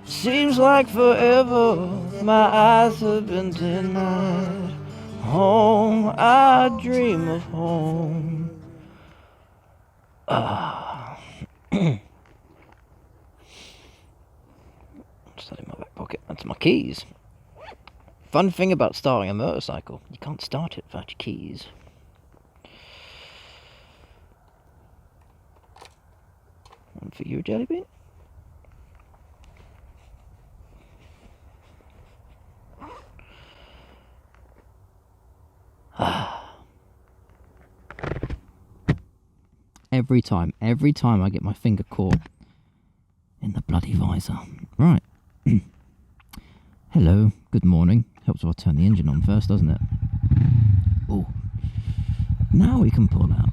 Seems like forever my eyes have been denied. Home, I dream of home. Still in my back pocket. That's my keys. Fun thing about starting a motorcycle, you can't start it without your keys. One for you, Jelly Bean. Every time I get my finger caught in the bloody visor. Right. Hello, good morning. Helps if I turn the engine on first, doesn't it? Oh. Now we can pull out.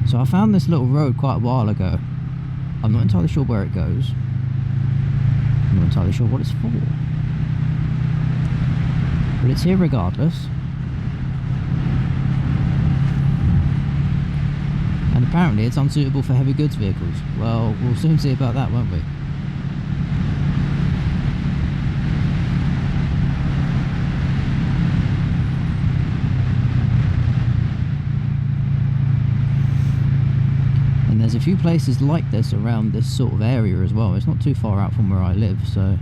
So I found this little road quite a while ago. I'm not entirely sure where it goes. I'm not entirely sure what it's for. But it's here regardless. And apparently it's unsuitable for heavy goods vehicles. Well, we'll soon see about that, won't we? And there's a few places like this around this sort of area as well. It's not too far out from where I live, so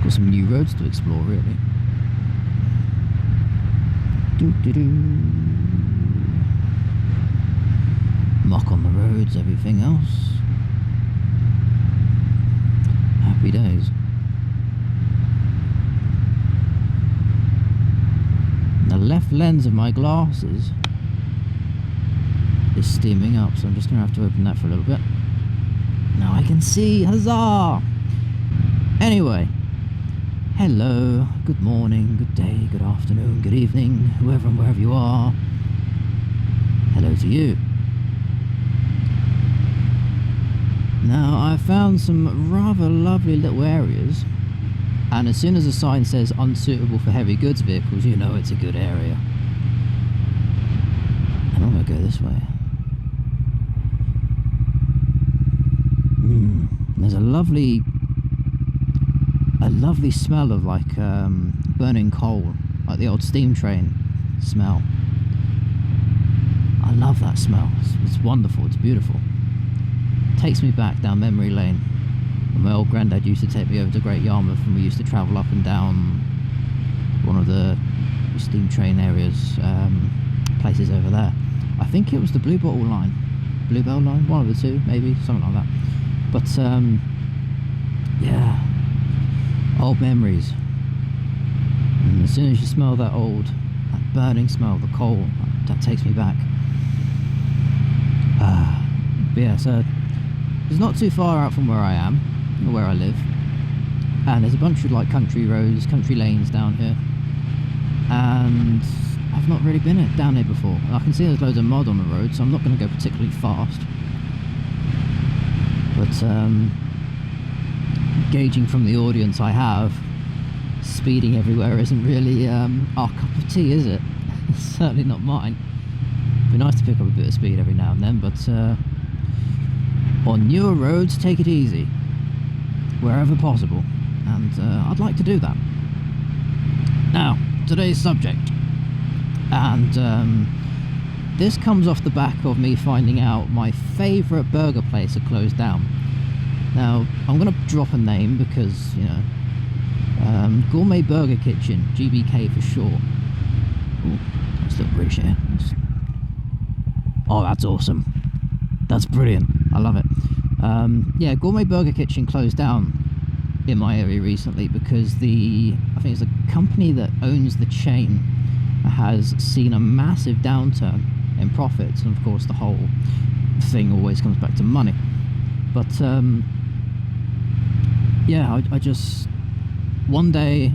got some new roads to explore, really. Muck on the roads, everything else. Happy days. The left lens of my glasses is steaming up, so I'm just going to have to open that for a little bit. Now I can see, huzzah! Anyway, hello, good morning, good day, good afternoon, good evening, whoever and wherever you are. Hello to you. Now, I found some rather lovely little areas, and as soon as a sign says unsuitable for heavy goods vehicles, you know it's a good area. And I'm going to go this way. There's a lovely smell of like burning coal, like the old steam train smell. I love that smell. It's wonderful. It's beautiful. Takes me back down memory lane. And my old granddad used to take me over to Great Yarmouth, and we used to travel up and down one of the steam train areas, places over there. I think it was the Bluebell line, one of the two, maybe something like that. But yeah, old memories. And as soon as you smell that burning smell of the coal, that takes me back. But yeah, so it's not too far out from where I am, or where I live, and there's a bunch of like country roads, country lanes down here, and I've not really been down here before. I can see there's loads of mud on the road, so I'm not going to go particularly fast. But gauging from the audience I have, speeding everywhere isn't really our cup of tea, is it? It's certainly not mine. It'd be nice to pick up a bit of speed every now and then, but on newer roads, take it easy wherever possible, and I'd like to do that. Now, today's subject, and this comes off the back of me finding out my favourite burger place had closed down. Now, I'm going to drop a name because, you know, Gourmet Burger Kitchen, GBK for short. Ooh, that's a little British here. Oh, that's awesome. That's brilliant. I love it. Yeah, Gourmet Burger Kitchen closed down in my area recently because I think it's the company that owns the chain has seen a massive downturn in profits, and of course the whole thing always comes back to money. But yeah, I just one day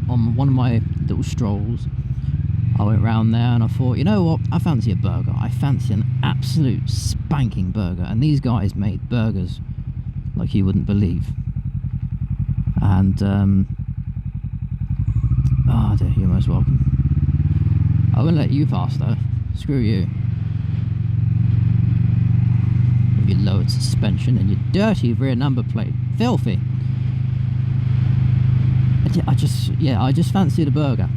on one of my little strolls, I went round there and I thought, you know what, I fancy a burger. I fancy an absolute spanking burger, and these guys made burgers like you wouldn't believe. And oh dear, you're most welcome. I won't let you pass though. Screw you. your lowered suspension and your dirty rear number plate. Filthy. I just fancied a burger.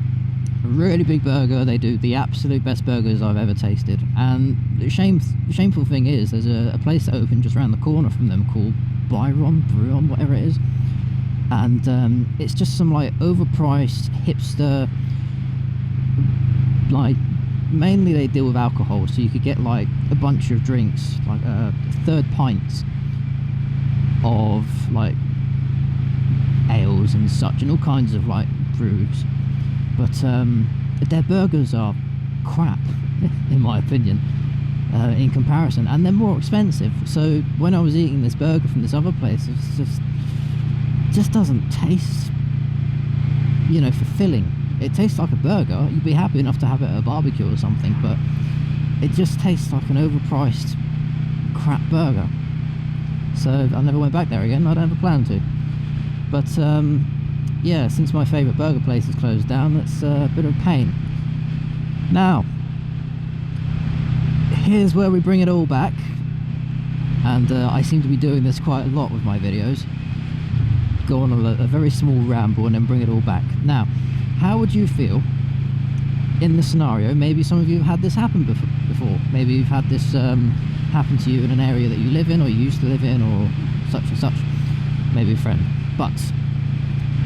A really big burger. They do the absolute best burgers I've ever tasted. And the shameful thing is, there's a place that opened just around the corner from them called Bruon, whatever it is. And it's just some like overpriced hipster, like, mainly they deal with alcohol, so you could get like a bunch of drinks, like third pints of like ales and such, and all kinds of like brews. But their burgers are crap, in my opinion, in comparison, and they're more expensive. So when I was eating this burger from this other place, it just doesn't taste, you know, fulfilling. It tastes like a burger. You'd be happy enough to have it at a barbecue or something, but it just tastes like an overpriced crap burger. So I never went back there again. I don't have a plan to. But yeah, since my favourite burger place has closed down, that's a bit of a pain. Now, here's where we bring it all back, and I seem to be doing this quite a lot with my videos. Go on a very small ramble and then bring it all back. Now, how would you feel in the scenario? Maybe some of you have had this happen before. Maybe you've had this happen to you in an area that you live in, or you used to live in, or such and such. Maybe a friend. But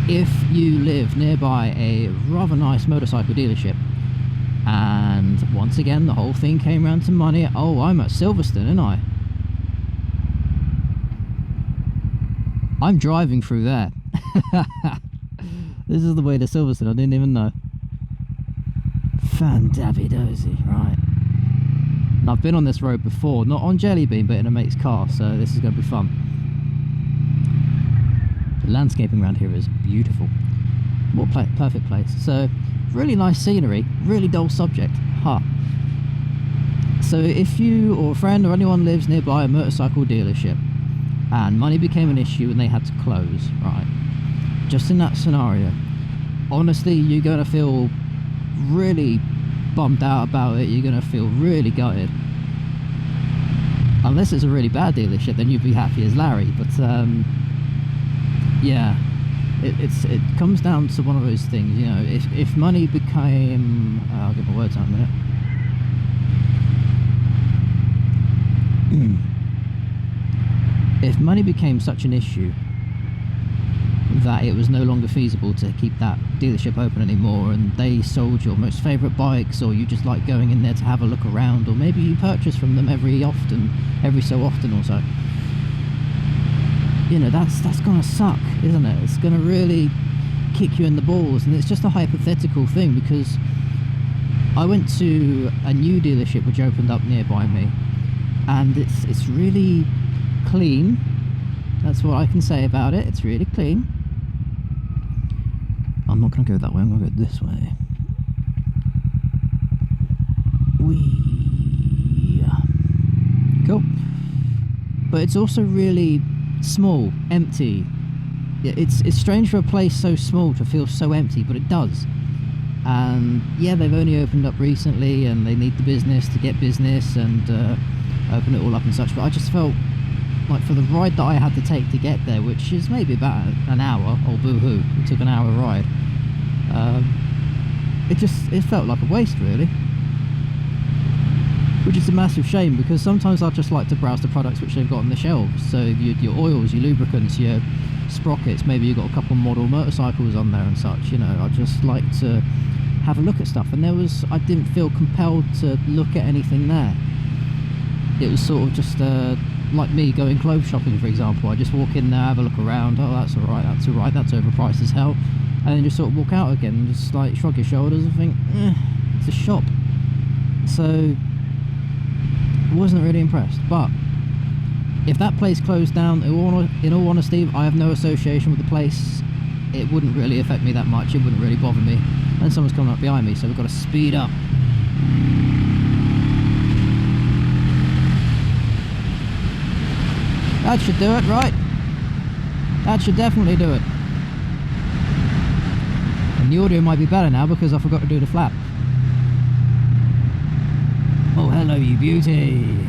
if you live nearby a rather nice motorcycle dealership, and once again the whole thing came around to money. Oh, I'm at Silverstone, aren't I? I'm driving through there. This is the way to Silverstone, I didn't even know. Fan-dabby-dozy, right. And I've been on this road before, not on Jelly Bean, but in a mate's car, so this is going to be fun. The landscaping around here is beautiful. What perfect place. So, really nice scenery, really dull subject. Huh. So if you or a friend or anyone lives nearby a motorcycle dealership, and money became an issue and they had to close, right, just in that scenario, honestly, you're going to feel really bummed out about it. You're going to feel really gutted. Unless it's a really bad dealership, then you'd be happy as Larry. But yeah, it comes down to one of those things, you know. If money became, I'll get my words out in a minute. If money became such an issue that it was no longer feasible to keep that dealership open anymore, and they sold your most favourite bikes, or you just like going in there to have a look around, or maybe you purchase from them every so often or so, you know, that's gonna suck, isn't it? It's gonna really kick you in the balls. And it's just a hypothetical thing, because I went to a new dealership which opened up nearby me, and it's really clean. That's what I can say about it. It's really clean. I'm not going to go that way, I'm going to go this way. Cool. But it's also really small, empty. It's strange for a place so small to feel so empty, but it does. And yeah, they've only opened up recently, and they need the business to get business and open it all up and such. But I just felt like, for the ride that I had to take to get there, which is maybe about an hour, oh boo-hoo, it took an hour ride, it felt like a waste, really. Which is a massive shame, because sometimes I just like to browse the products which they've got on the shelves. So your oils, your lubricants, your sprockets, maybe you've got a couple model motorcycles on there and such, you know. I just like to have a look at stuff, and I didn't feel compelled to look at anything there. It was sort of just like me going clothes shopping, for example. I just walk in there, have a look around, oh that's alright, that's overpriced as hell, and then just sort of walk out again and just like shrug your shoulders and think, it's a shop. So I wasn't really impressed. But if that place closed down, in all honesty, I have no association with the place. It wouldn't really affect me that much, it wouldn't really bother me. And someone's coming up behind me, so we've got to speed up. That should do it, right? That should definitely do it. And the audio might be better now because I forgot to do the flap. Oh, hello, you beauty.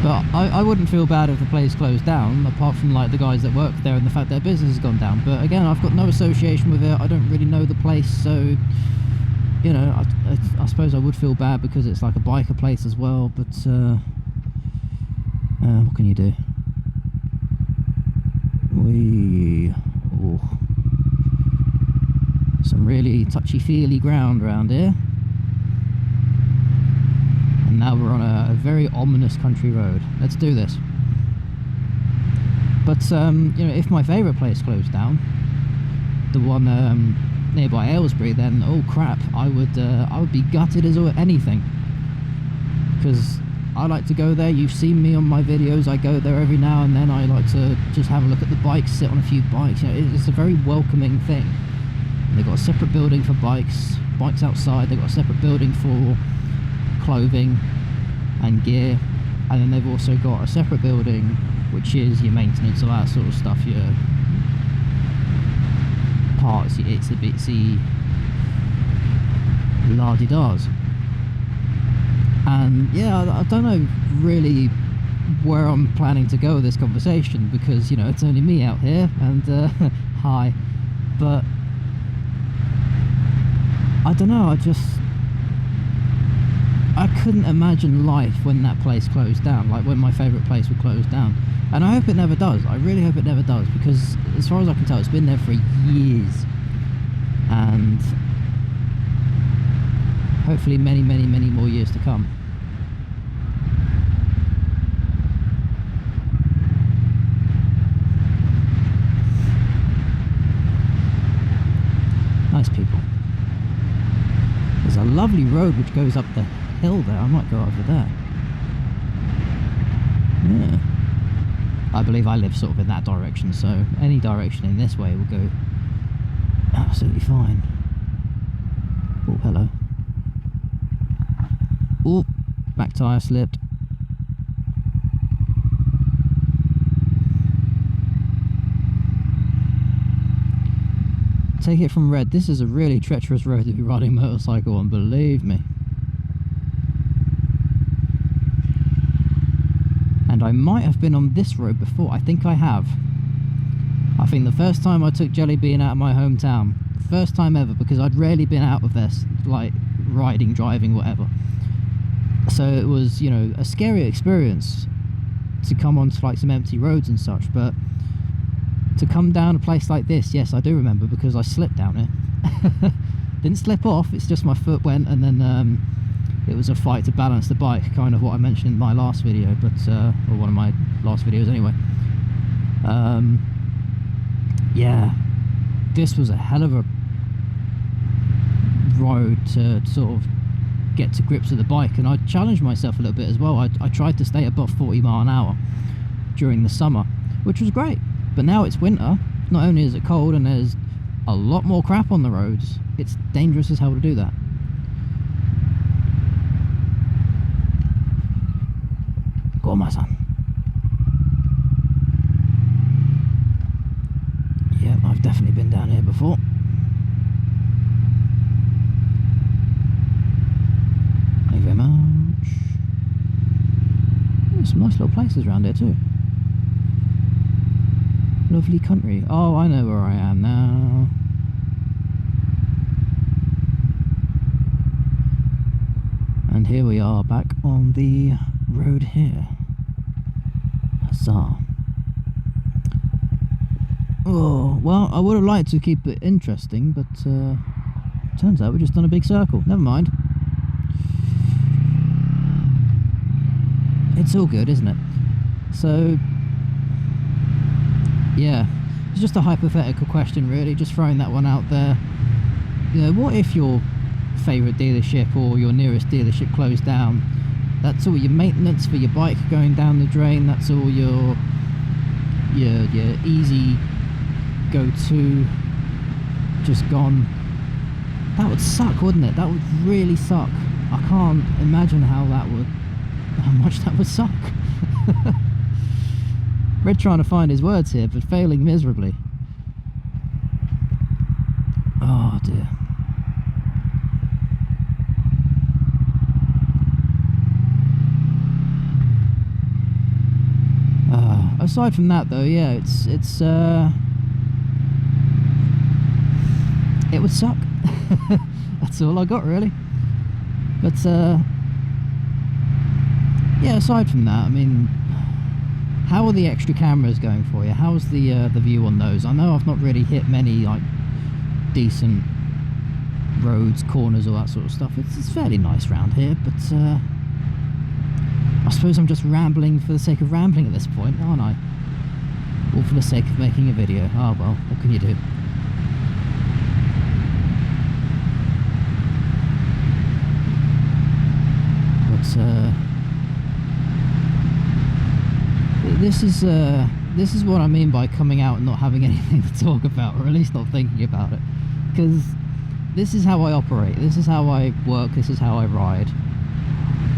But I wouldn't feel bad if the place closed down, apart from like the guys that work there and the fact their business has gone down. But again, I've got no association with it. I don't really know the place, so you know, I suppose I would feel bad because it's like a biker place as well. But what can you do? Some really touchy-feely ground around here. And now we're on a very ominous country road. Let's do this. But you know, if my favourite place closed down, the one nearby Aylesbury, then oh crap, I would be gutted as anything. Because I like to go there. You've seen me on my videos. I go there every now and then. I like to just have a look at the bikes, sit on a few bikes. You know, it's a very welcoming thing. And they've got a separate building for bikes outside. They've got a separate building for clothing and gear, and then they've also got a separate building which is your maintenance, all that sort of stuff, your parts, your itsy bitsy la-di-dahs. And yeah, I don't know really where I'm planning to go with this conversation, because you know, it's only me out here and hi, but I don't know, I couldn't imagine life when that place closed down, like when my favourite place would close down. And I hope it never does. I really hope it never does, because as far as I can tell, it's been there for years. And hopefully many, many, many more years to come. Nice people. There's a lovely road which goes up the hill there. I might go over there. Yeah. I believe I live sort of in that direction, so any direction in this way will go absolutely fine. Oh, hello. Oh, back tyre slipped. Take it from Red, this is a really treacherous road to be riding a motorcycle on, believe me. And I might have been on this road before. I think I have. I think the first time I took Jelly Bean out of my hometown, first time ever, because I'd rarely been out of there, like riding, driving, whatever. So it was, you know, a scary experience to come onto like some empty roads and such, but to come down a place like this, yes, I do remember, because I slipped down it. Didn't slip off, it's just my foot went, and then it was a fight to balance the bike, kind of what I mentioned in my last video, but or one of my last videos anyway. Yeah, this was a hell of a road to sort of get to grips with the bike, and I challenged myself a little bit as well. I tried to stay above 40 mile an hour during the summer, which was great. But now it's winter, not only is it cold and there's a lot more crap on the roads, it's dangerous as hell to do that. Go on, my son. Yeah, I've definitely been down here before. Thank you very much. There's some nice little places around here too. Lovely country. Oh, I know where I am now. And here we are back on the road here. Huzzah. Oh, well, I would have liked to keep it interesting, but turns out we've just done a big circle. Never mind. It's all good, isn't it? So yeah, it's just a hypothetical question really, just throwing that one out there. You know, what if your favourite dealership or your nearest dealership closed down? That's all your maintenance for your bike going down the drain, that's all your easy go-to just gone. That would suck, wouldn't it? That would really suck. I can't imagine how much that would suck. Red trying to find his words here, but failing miserably. Oh dear. aside from that though, yeah, it would suck. That's all I got really. But yeah, aside from that, I mean, how are the extra cameras going for you? How's the view on those? I know I've not really hit many like decent roads, corners, all that sort of stuff. It's fairly nice round here, but I suppose I'm just rambling for the sake of rambling at this point, aren't I? All for the sake of making a video. Oh well, what can you do? But this is what I mean by coming out and not having anything to talk about, or at least not thinking about it, because this is how I operate, this is how I work, this is how I ride.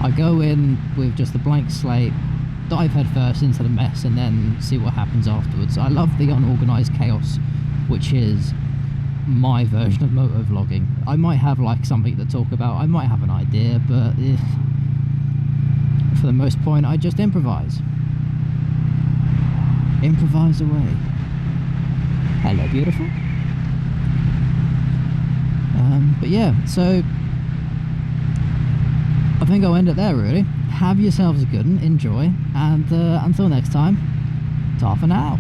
I go in with just a blank slate, dive head first into the mess, and then see what happens afterwards. I love the unorganised chaos, which is my version of motovlogging. I might have like something to talk about, I might have an idea, but for the most part I just improvise away. Hello, beautiful. But yeah, so I think I'll end it there really. Have yourselves a good one, enjoy, and until next time, ta for now.